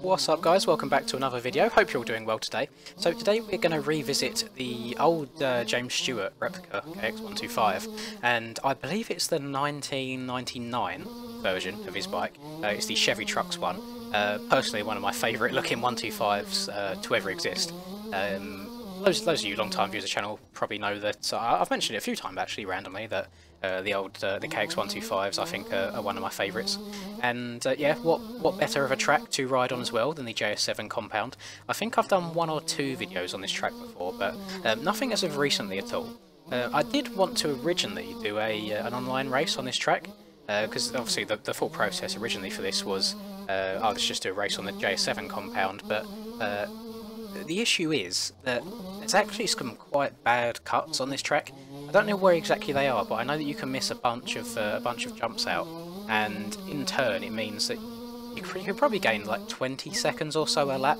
What's up guys, welcome back to another video. Hope you're all doing well today. So today we're going to revisit the old James Stewart replica Kx125, and I believe it's the 1999 version of his bike. It's the Chevy Trucks one. Personally one of my favourite looking 125s to ever exist. Those of you long-time viewers of the channel probably know that I've mentioned it a few times actually randomly that the Kx125s I think are one of my favourites. And yeah, what better of a track to ride on as well than the JS7 compound. I think I've done one or two videos on this track before, but nothing as of recently at all. I did want to originally do an online race on this track, because obviously the thought process originally for this was let's just do a race on the JS7 compound, but the issue is that there's actually some quite bad cuts on this track. I don't know where exactly they are, but I know that you can miss a bunch of jumps out, and in turn it means that you could probably gain like 20 seconds or so a lap,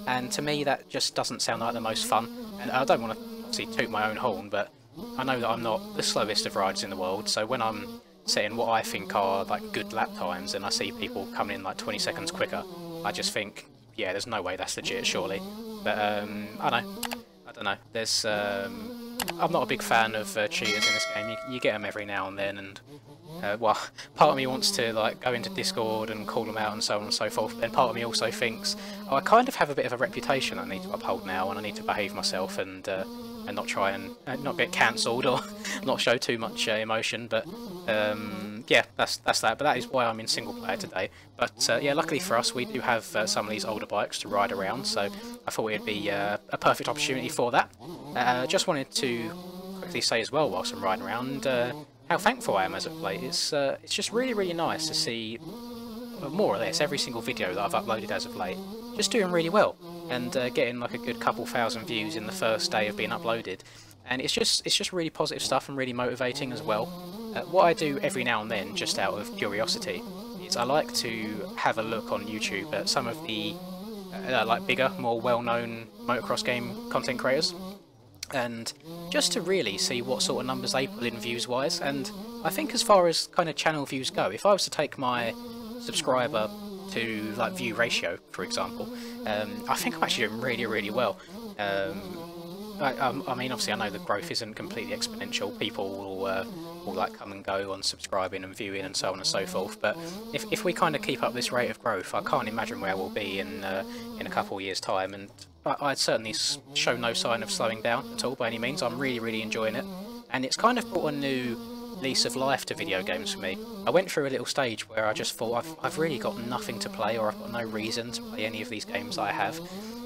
and to me that just doesn't sound like the most fun. And I don't want to obviously toot my own horn, but I know that I'm not the slowest of riders in the world, so when I'm setting what I think are like good lap times and I see people coming in like 20 seconds quicker, I just think, yeah, there's no way that's legit, surely. But I don't know. There's I'm not a big fan of cheaters in this game. You get them every now and then, and well, part of me wants to like go into Discord and call them out and so on and so forth. Then part of me also thinks, oh, I kind of have a bit of a reputation I need to uphold now, and I need to behave myself and not try and not get cancelled or not show too much emotion. But yeah, that's that. But that is why I'm in single player today. But yeah, luckily for us, we do have some of these older bikes to ride around, so I thought it'd be a perfect opportunity for that. Just wanted to quickly say as well, whilst I'm riding around, how thankful I am as of late. It's just really nice to see more or less every single video that I've uploaded as of late just doing really well, and getting like a good couple thousand views in the first day of being uploaded. And it's just really positive stuff and really motivating as well. What I do every now and then, just out of curiosity, is I like to have a look on YouTube at some of the like bigger, more well-known motocross game content creators, and just to really see what sort of numbers they pull in views-wise. And I think as far as kind of channel views go, if I was to take my subscriber to like view ratio, for example, I think I'm actually doing really well. I mean, obviously I know the growth isn't completely exponential. People will like come and go on subscribing and viewing and so on and so forth, but if we kind of keep up this rate of growth, I can't imagine where we'll be in a couple of years' time, and I'd certainly show no sign of slowing down at all by any means. I'm really enjoying it, and it's kind of brought a new lease of life to video games for me. I went through a little stage where I just thought I've really got nothing to play, or I've got no reason to play any of these games I have.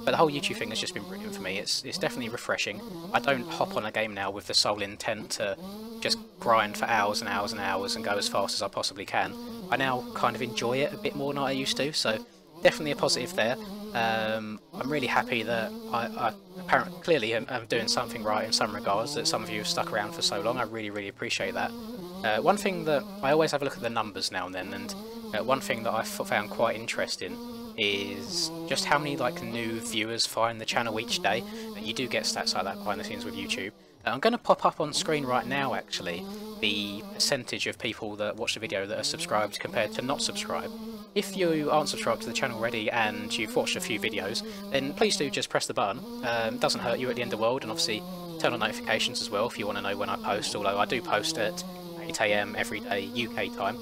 But the whole YouTube thing has just been brilliant for me. It's definitely refreshing. I don't hop on a game now with the sole intent to just grind for hours and hours and hours and go as fast as I possibly can. I now kind of enjoy it a bit more than I used to, so definitely a positive there. I'm really happy that I apparently clearly am doing something right in some regards, that some of you have stuck around for so long. I really appreciate that. One thing that I always have a look at the numbers now and then, and one thing that I found quite interesting is just how many like new viewers find the channel each day. You do get stats like that behind the scenes with YouTube. I'm going to pop up on screen right now actually the percentage of people that watch the video that are subscribed compared to not subscribed. If you aren't subscribed to the channel already and you've watched a few videos, then please do just press the button. It doesn't hurt you at the end of the world, and obviously turn on notifications as well if you want to know when I post, although I do post at 8 AM every day UK time.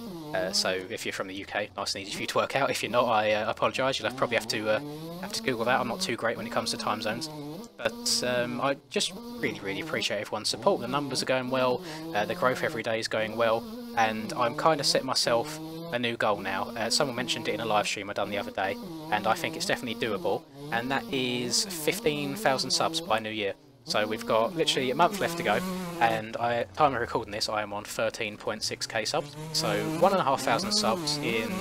So if you're from the UK, nice and easy for you to work out. If you're not, I apologise. You'll probably have to Google that. I'm not too great when it comes to time zones. But I just really appreciate everyone's support. The numbers are going well, the growth every day is going well, and I'm kind of set myself a new goal now. Someone mentioned it in a live stream I done the other day, and I think it's definitely doable, and that is 15,000 subs by New Year. So we've got literally a month left to go, and time of recording this, I am on 13.6k subs. So 1,500 subs in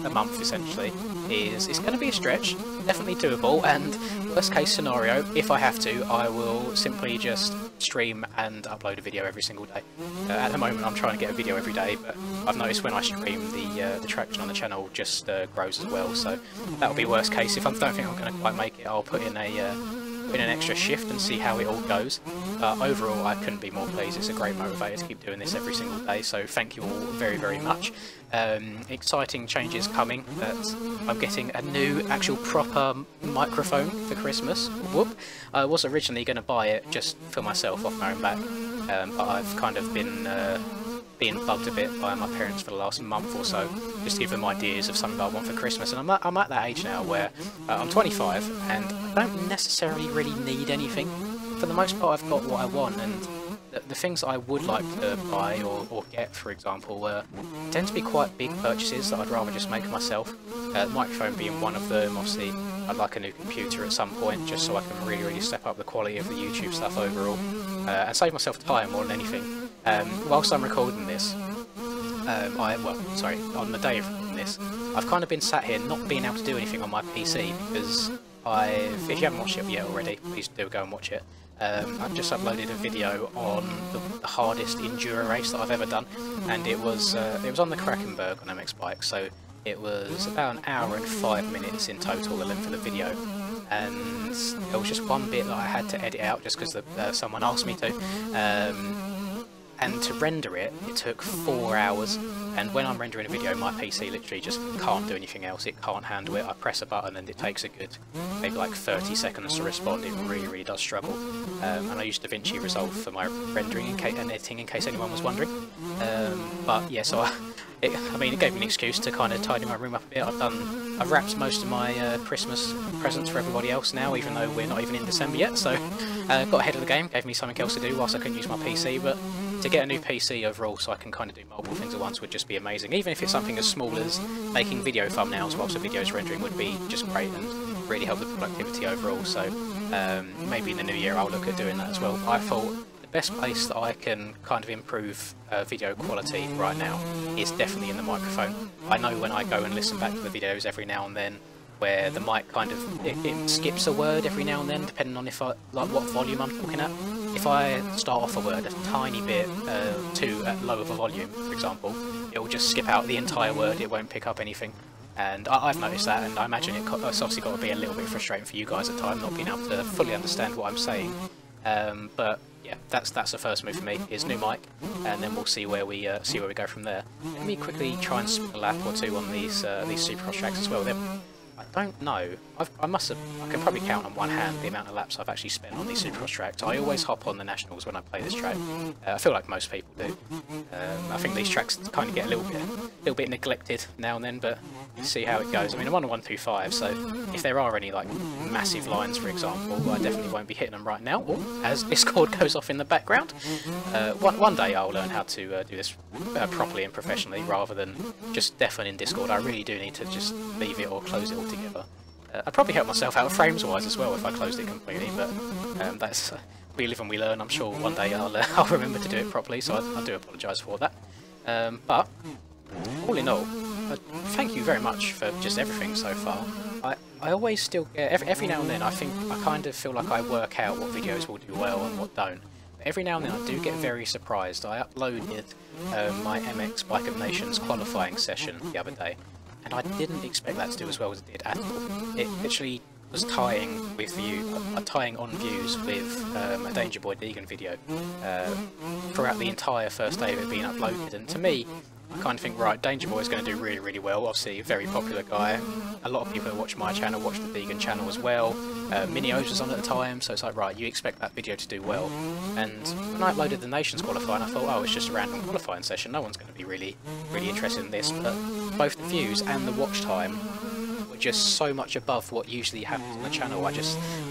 a month essentially it's going to be a stretch, definitely doable, and worst case scenario, if I have to, I will simply just stream and upload a video every single day. At the moment I'm trying to get a video every day, but I've noticed when I stream the traction on the channel just grows as well, so that'll be worst case. If I don't think I'm going to quite make it, I'll put in a put in an extra shift and see how it all goes. But overall, I couldn't be more pleased. It's a great motivator to keep doing this every single day, so thank you all very, very much. Exciting changes coming. I'm getting a new actual proper microphone for Christmas. Whoop! I was originally going to buy it just for myself off my own back, but I've kind of been being bugged a bit by my parents for the last month or so, just to give them ideas of something I want for Christmas. And I'm at that age now where I'm 25 and I don't necessarily really need anything. For the most part, I've got what I want, and the things I would like to buy or get, for example, tend to be quite big purchases that I'd rather just make myself. The microphone being one of them. Obviously, I'd like a new computer at some point, just so I can really step up the quality of the YouTube stuff overall, and save myself time more than anything. Whilst I'm recording this, on the day of recording this, I've kind of been sat here not being able to do anything on my PC because if you haven't watched it yet already, please do go and watch it. I've just uploaded a video on the hardest enduro race that I've ever done, and it was on the Krakenberg on MX Bike, so it was about an hour and 5 minutes in total, the length of the video, and there was just one bit that I had to edit out just because someone asked me to. And to render it, it took 4 hours, and when I'm rendering a video, my PC literally just can't do anything else. It can't handle it. I press a button and it takes a good, maybe like 30 seconds to respond. It really does struggle. And I use DaVinci Resolve for my rendering and editing, in case anyone was wondering. But yeah, so it gave me an excuse to kind of tidy my room up a bit. I've wrapped most of my Christmas presents for everybody else now, even though we're not even in December yet, so got ahead of the game, gave me something else to do whilst I couldn't use my PC, but to get a new PC overall so I can kind of do multiple things at once would just be amazing. Even if it's something as small as making video thumbnails whilst the video's rendering would be just great and really help the productivity overall, so maybe in the new year I'll look at doing that as well. I thought the best place that I can kind of improve video quality right now is definitely in the microphone. I know when I go and listen back to the videos every now and then where the mic kind of it skips a word every now and then, depending on what volume I'm talking at. If I start off a word a tiny bit too low of a volume, for example, it will just skip out the entire word. It won't pick up anything. And I've noticed that, and I imagine it's obviously got to be a little bit frustrating for you guys at times, not being able to fully understand what I'm saying. But yeah, that's the first move for me, is new mic, and then we'll see where we go from there. Let me quickly try and spin a lap or two on these Supercross tracks as well. I don't know. I can probably count on one hand the amount of laps I've actually spent on these Supercross tracks. I always hop on the Nationals when I play this track. I feel like most people do. I think these tracks kind of get a little bit neglected now and then, but we'll see how it goes. I mean, I'm on a 125, so if there are any like massive lines, for example, I definitely won't be hitting them right now, or as Discord goes off in the background. One day I'll learn how to do this properly and professionally, rather than just deafening Discord. I really do need to just leave it or close it altogether. I'd probably help myself out frames-wise as well if I closed it completely, but that's we live and we learn. I'm sure one day I'll remember to do it properly, so I do apologise for that. But all in all, thank you very much for just everything so far. I always still get, every now and then I kind of feel like I work out what videos will do well and what don't. But every now and then I do get very surprised. I uploaded my MX Bike of Nations qualifying session the other day, and I didn't expect that to do as well as it did at all. It literally was tying on views with a Danger Boy Deegan video throughout the entire first day of it being uploaded, and to me, I kind of think, right, Danger Boy is going to do really well. Obviously, a very popular guy. A lot of people who watch my channel watch the Deegan channel as well. Mini-O's was on at the time, so it's like, right, you expect that video to do well. And when I uploaded the Nations qualifying, I thought, oh, it's just a random qualifying session. No one's going to be really interested in this. But both the views and the watch time were just so much above what usually happens on the channel. I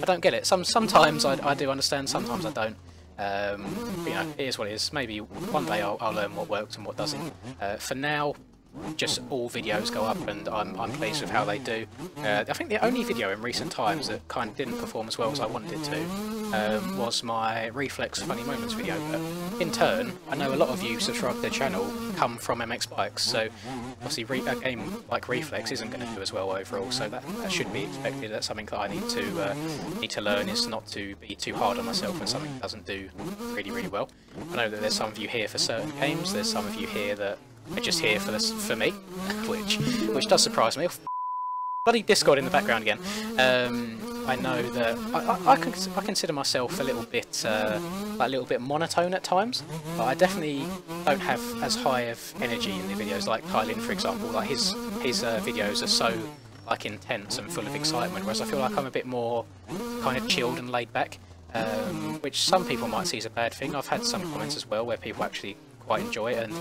don't get it. Sometimes I do understand, sometimes I don't. You know, it is what it is. Maybe one day I'll learn what works and what doesn't. For now, just all videos go up, and I'm pleased with how they do. I think the only video in recent times that kind of didn't perform as well as I wanted it to was my Reflex Funny Moments video. But in turn, I know a lot of you subscribe to the channel come from MX Bikes, so obviously a game like Reflex isn't going to do as well overall, so that should be expected. That's something that I need to learn, is not to be too hard on myself when something doesn't do really well. I know that there's some of you here for certain games, there's some of you here that are just here for me, which does surprise me. Bloody Discord in the background again. I know that I consider myself a little bit monotone at times, but I definitely don't have as high of energy in the videos like Kylian, for example. Like his videos are so like intense and full of excitement, whereas I feel like I'm a bit more kind of chilled and laid back, which some people might see as a bad thing. I've had some comments as well where people actually quite enjoy it, and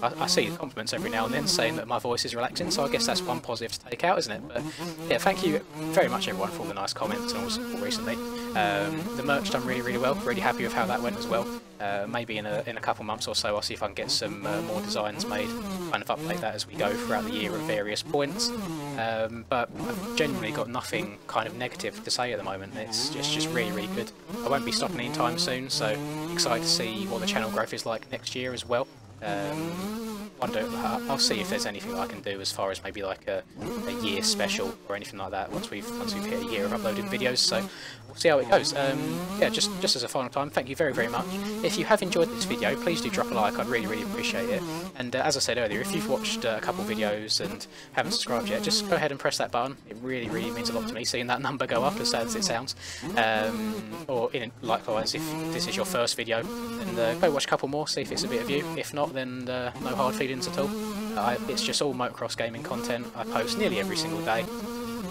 I see compliments every now and then saying that my voice is relaxing, so I guess that's one positive to take out, isn't it? But yeah, thank you very much everyone for all the nice comments and all the support recently. The merch done really, really well, really happy with how that went as well. Maybe in a couple months or so I'll see if I can get some more designs made, kind of update that as we go throughout the year at various points. But I've genuinely got nothing kind of negative to say at the moment. It's just really, really good. I won't be stopping anytime soon, so excited to see what the channel growth is like next year as well. I'll see if there's anything I can do as far as maybe like a year special or anything like that once we've hit a year of uploading videos, so we'll see how it goes. Yeah, just as a final time, thank you very, very much. If you have enjoyed this video, please do drop a like, I'd really, really appreciate it. And as I said earlier, if you've watched a couple videos and haven't subscribed yet, just go ahead and press that button. It really, really means a lot to me, seeing that number go up, as sad as it sounds. Or likewise, if this is your first video, then go watch a couple more, see if it's a bit of you. If not, then no hard feelings at all. It's just all motocross gaming content. I post nearly every single day.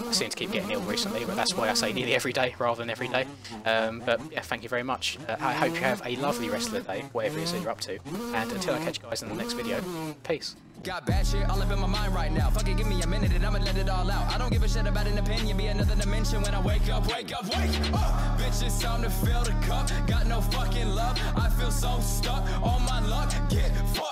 I seem to keep getting ill recently, but that's why I say nearly every day rather than every day. But yeah, thank you very much. I hope you have a lovely rest of the day, whatever it is that you're up to. And until I catch you guys in the next video, peace. Got bad shit all up in my mind right now. Fuck it, give me a minute and I'ma let it all out. I don't give a shit about an opinion, be another dimension when I wake up, wake up, wake up. Bitch, it's time to fill the cup. Got no fucking love, I feel so stuck on my luck. Get fucked.